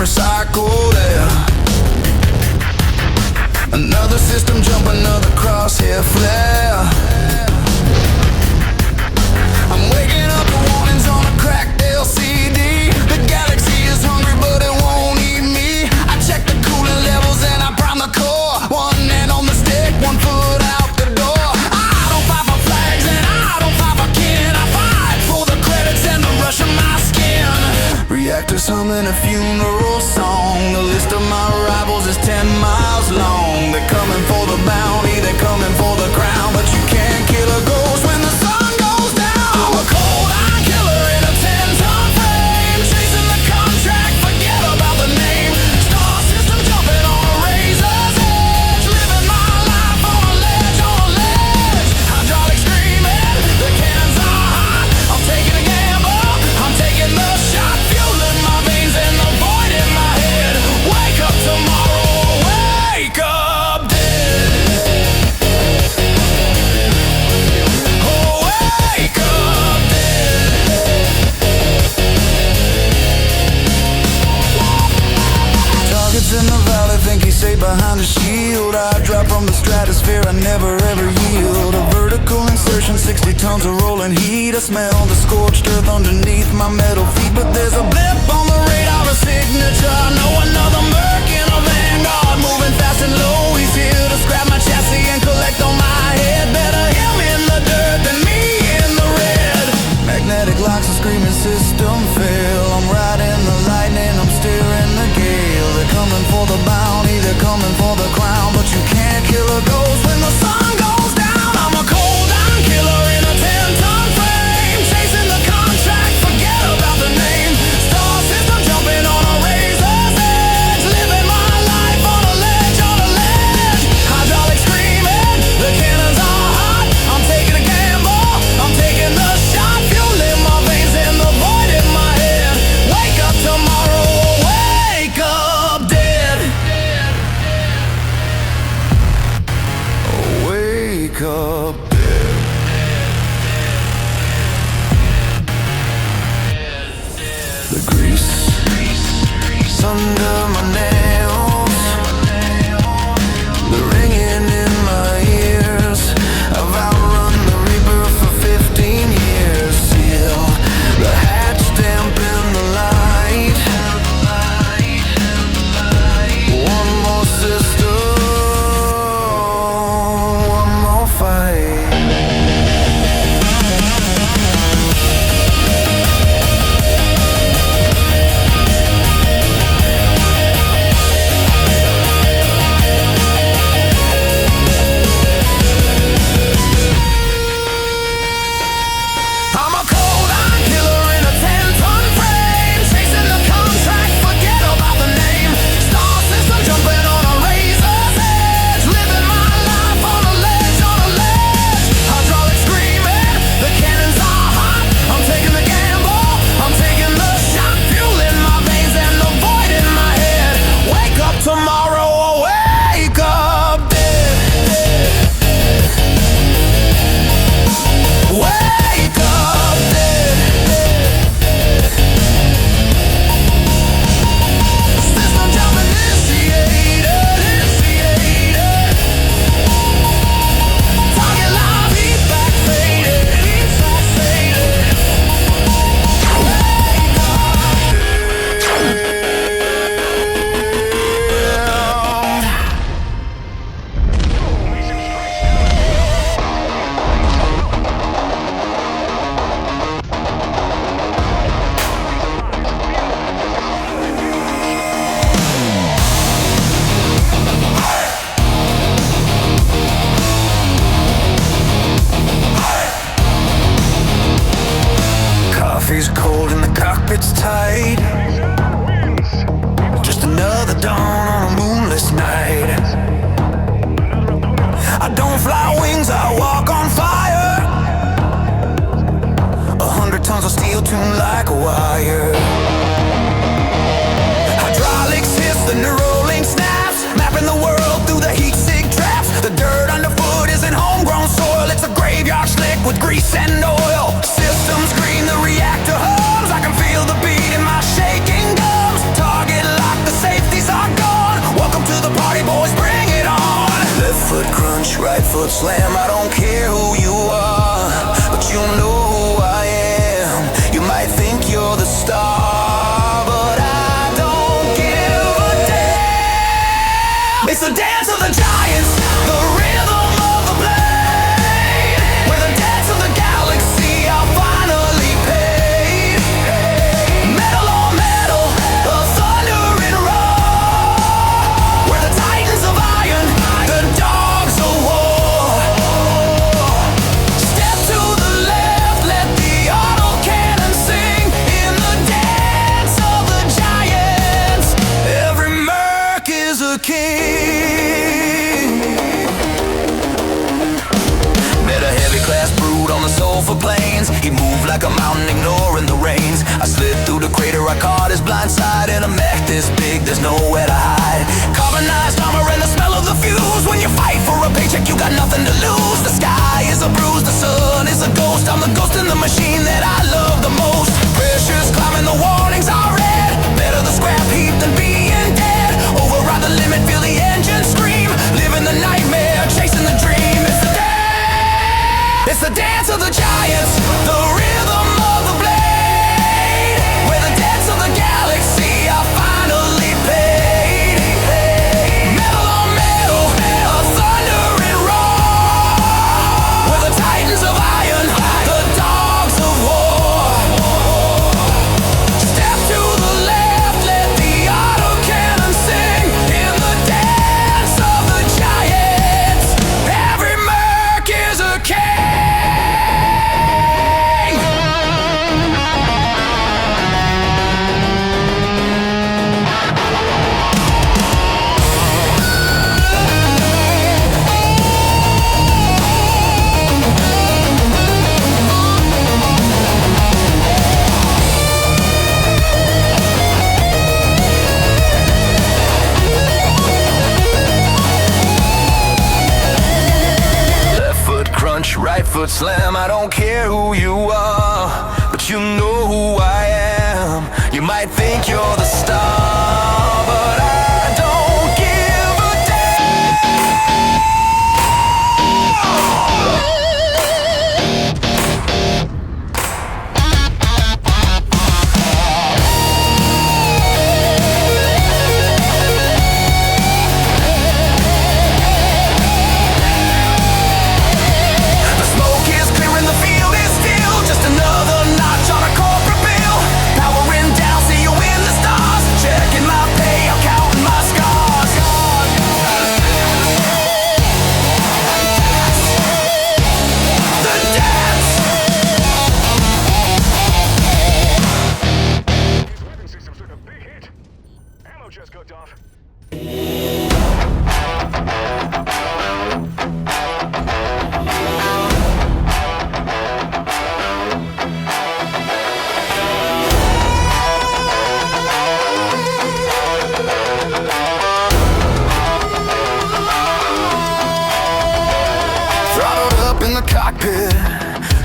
recycled air. Another system jump, another crosshair flare. I'm waking up to warnings on a cracked LCD. The galaxy is hungry but it won't eat me. I check the coolant levels and I prime the core. One hand on the stick, 1 foot out the door. I don't fight for flags and I don't fight for kin. I fight for the credits and the rush of my skin. Reactors humming a funeral song. The list of my rivals is 10 miles long. They're coming for the bounty, they're coming for the crown. But you can't kill a ghost when the sun goes down. I'm a cold iron killer in a 10-ton frame. Chasing the contract, forget about the name. Star system jumping on a razor's edge. Living my life on a ledge, on a ledge. Hydraulic screaming, the cannons are hot. I'm taking a gamble, I'm taking the shot. Fuel in my veins and the void in my head. Wake up tomorrow, wake up dead. Oh, wake up dead. Targets in the valley think he's safe behind a shield. I drop from the stratosphere, I never ever yield. A vertical insertion, 60 tons of rolling heat. I smell the scorched earth underneath my metal feet. But there's a blip on the radar, a signature. I know another Merc in a Vanguard, moving fast and low. He's here to scrap my chassis and collect on my head. Better him in the dirt than me in the red. Magnetic locks, a screaming system fail. I'm riding the lightning, I'm steering the gale. They're coming for the bounty, they're coming for the crown. But you can't kill a ghost when the sun goes down. I'm a cold iron killer in a 10-ton frame. Chasing the contract, forget about the name. Star system jumping on a razor's edge. Living my life on a ledge, on a ledge. Hydraulic screaming, the cannons are hot. I'm taking a gamble, I'm taking the shot. Fuel in my veins and the void in my head. Wake up tomorrow, wake up dead. Oh, wake up dead. The grease under my nails, the ringing in my ears. I've outrun the Reaper for 15 years. Seal the hatch, dampen the light. One more system, one more fight. I'm a cold iron killer in a 10-ton frame. Chasing the contract, forget about the name. Star system jumping on a razor's edge. Living my life on a ledge, on a ledge. Hydraulic screaming, the cannons are hot. I'm taking the gamble, I'm taking the shot. Fuel in my veins and the void in my head. Wake up tomorrow, wake up dead. Wake up dead. System jump initiated, initiated. Target live, heat back faded, heat back faded. Wake up. Coffee's cold and the cockpit's tight. Just another dawn on a moonless night. I don't fly wings, I walk on fire. MechWarrior. Hydraulics hits, the rolling snaps, mapping the world through the heat-sig traps. The dirt underfoot isn't homegrown soil, it's a graveyard slick with grease and oil. Systems green, the reactor hums, I can feel the beat in my shaking gums. Target lock, the safeties are gone. Welcome to the party, boys, bring it on. Left foot crunch, right foot slam, I don't care who you are, but you know who I am. You might think you're the star, but I don't give a damn. It's the dance of the giants, the rhythm of the blade. We're the dance of the galaxy, are finally paid. Metal on metal, the thundering roar. We're the titans of iron, the dogs of war. Step to the left, let the autocannon sing. In the dance of the giants, every merc is a king. Met a heavy class brute on the sulfur plains. He moved like a mountain, ignoring the rains. I slid through the crater, I caught his blind side. In a mech this big, there's nowhere to hide. Carbonized armor and the smell of the fuse. When you fight for a paycheck, you got nothing to lose. The sky is a bruise, the sun is a ghost. I'm the ghost in the machine that I love the most. Pressure's climbing, the warnings are red. Better the scrap heap than being dead. Override the limit, feel the engine scream. Living the nightmare, chasing the dream. It's the dance of the giants, the rhythm of the blade. We're the dance of the galaxy, are finally paid. Metal on metal, a thundering roar. We're the titans of iron, the dogs of war. Step to the left, let the autocannon sing. In the dance of the giants, every merc is a king. Left foot crunch, right foot slam, I don't care who you are, but you know who I am. You might think you're the star, but I don't give a The smoke is clearing, the field is still. Just another notch on a corporate bill. Powering down, see you in the stars. Checking my pay, I'm counting my scars. The dance. Weapon systems took a big hit. Ammo just cooked off. Throttled up in the cockpit,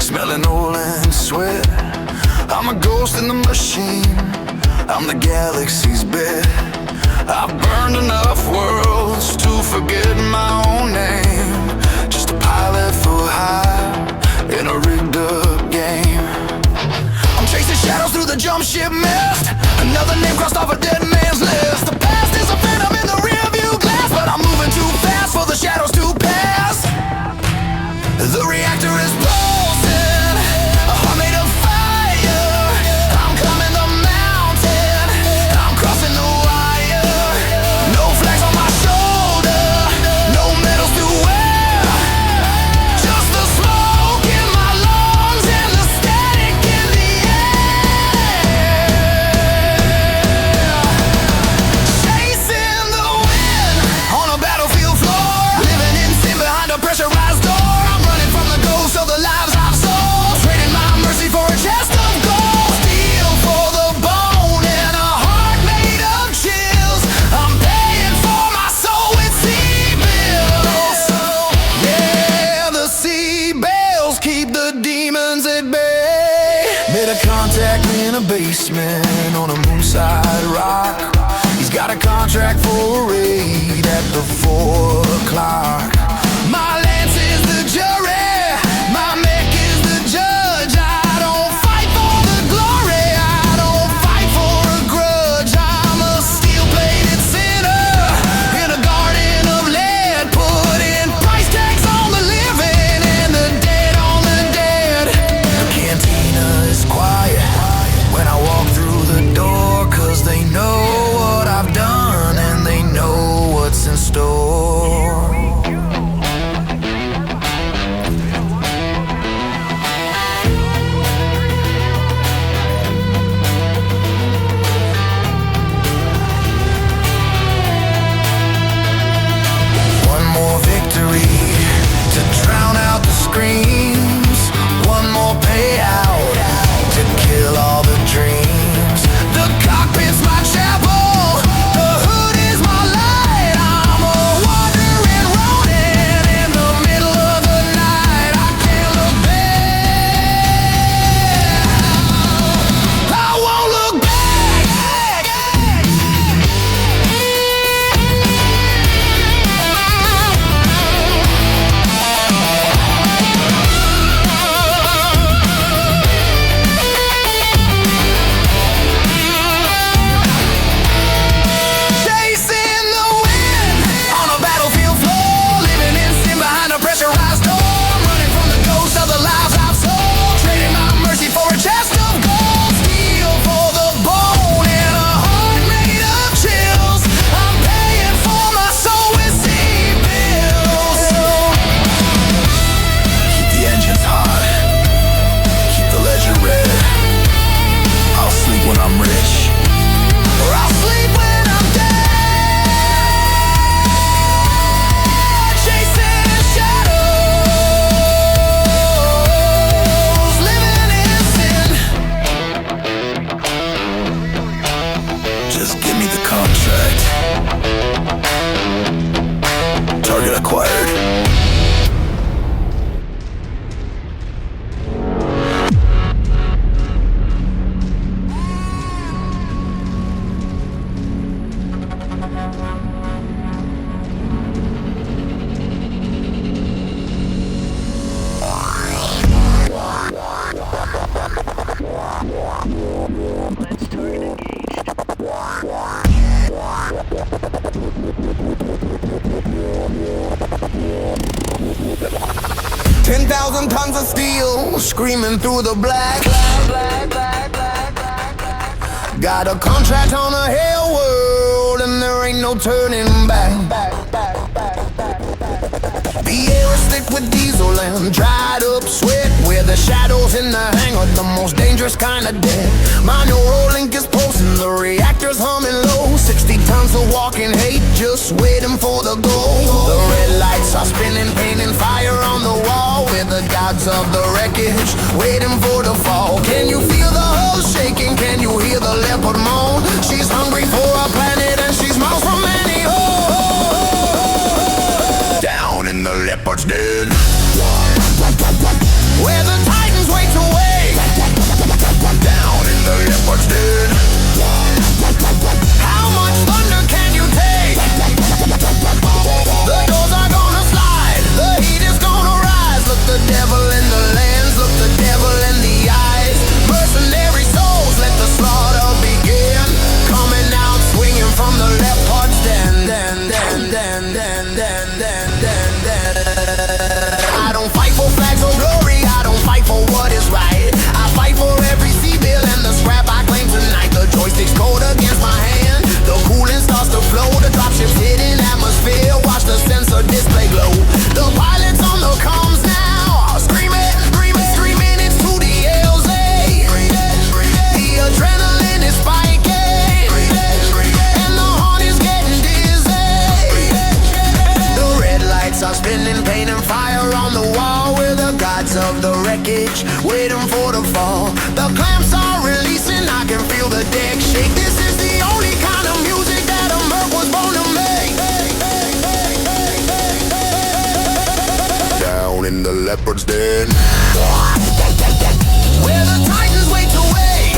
smelling oil and sweat. I'm a ghost in the machine, I'm the galaxy's bed. I've burned enough worlds to forget my own name. Just a pilot for hire in a rigged up game. I'm chasing shadows through the jump ship mist. Another name crossed off a dead man's list. The past is a phantom in the rearview glass, but I'm moving too fast for the shadows to pass. The reactor is pulsing, a heart made of fire. I'm climbing the mountain, I'm crossing the wire. No flags on my shoulder, no medals to wear. Just the smoke in my lungs and the static in the air. basement on a moonside rock. He's got a contract for a raid at the 4 o'clock. My lance is the jury, my mech is the judge. I don't fight for the glory, I don't fight for a grudge. I'm a steel-plated sinner in a garden of lead, putting price tags on the living and the dead on the dead. The cantina is quiet when I walk through the door, 'cause they know what I've done and they know what's in store. One more victory to drown out the screams, one more payout to kill all the dreams. The cockpit's my chapel, the hood is my light. I'm a wandering Ronin in the middle of the night. I can't look back, I won't look back. Chasing the wind on a battlefield floor, living in sin behind a pressurized door, running from the ghosts of the lives I've sold, trading my mercy for a chest of gold, steel for the bone and a heart made of chills. I'm paying for my soul with seatbelts. Keep the engines hot, keep the ledger red. I'll sleep when I'm rich, or I'll sleep when I'm dead. Chasing shadows, living in sin. Just give me the contract. Target acquired. Let's target engaged. 10,000 tons of steel screaming through the black. Got a contract on a hell world and there ain't no turning back. The air is thick with diesel and dried up sweat, where the shadows in the hangar, the most dangerous kind of dead. My Neuralink is pulsing, the reactor's humming low. 60 tons of walking hate just waiting for the goal. The red lights are spinning, painting fire on the wall, with the gods of the wreckage waiting for the fall. Can you feel the hull shaking? Can you hear the leopard moan? She's hungry for a planet and she's miles from any home. Down in the leopard's den, where the titans wait to wait. Down in the leopard's den. How much thunder can you take? The doors are gonna slide, the heat is gonna rise. Look the devil in the lens, look the devil in the eyes. Mercenary souls, let the slaughter begin. Coming out swinging from the leopard's den. I don't fight for flags or glory, I don't fight for what is right. I fight for every C-bill and the scrap I claim tonight. The joystick's cold against my hand, the coolant starts to flow. The dropship's hitting atmosphere, watch the sensor display glow. The pilots on the comms now, screaming, screaming, it's to the LZ. The adrenaline is spiking, and the horn is getting dizzy. The red lights are spinning, painting fire on the wall, with the gods of the wreckage waiting for the fall. The clamps are releasing, I can feel the deck shake. This is the only kind of music that a merc was born to make. Down in the leopard's den, where the titans wait to wait.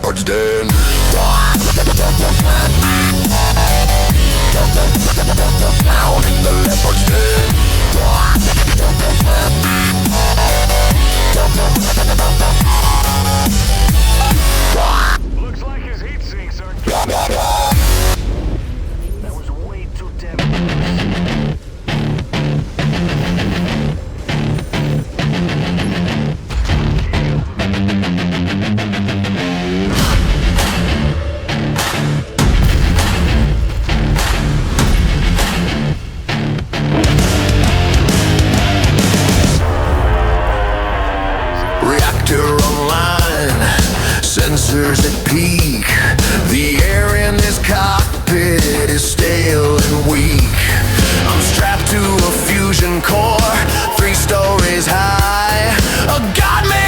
leopard's den. Down in the leopard's den. Looks like his heat sinks are... That was way too damn Reactor online, sensors at peak. The air in this cockpit is stale and weak. I'm strapped to a fusion core, 3 stories high. A god-made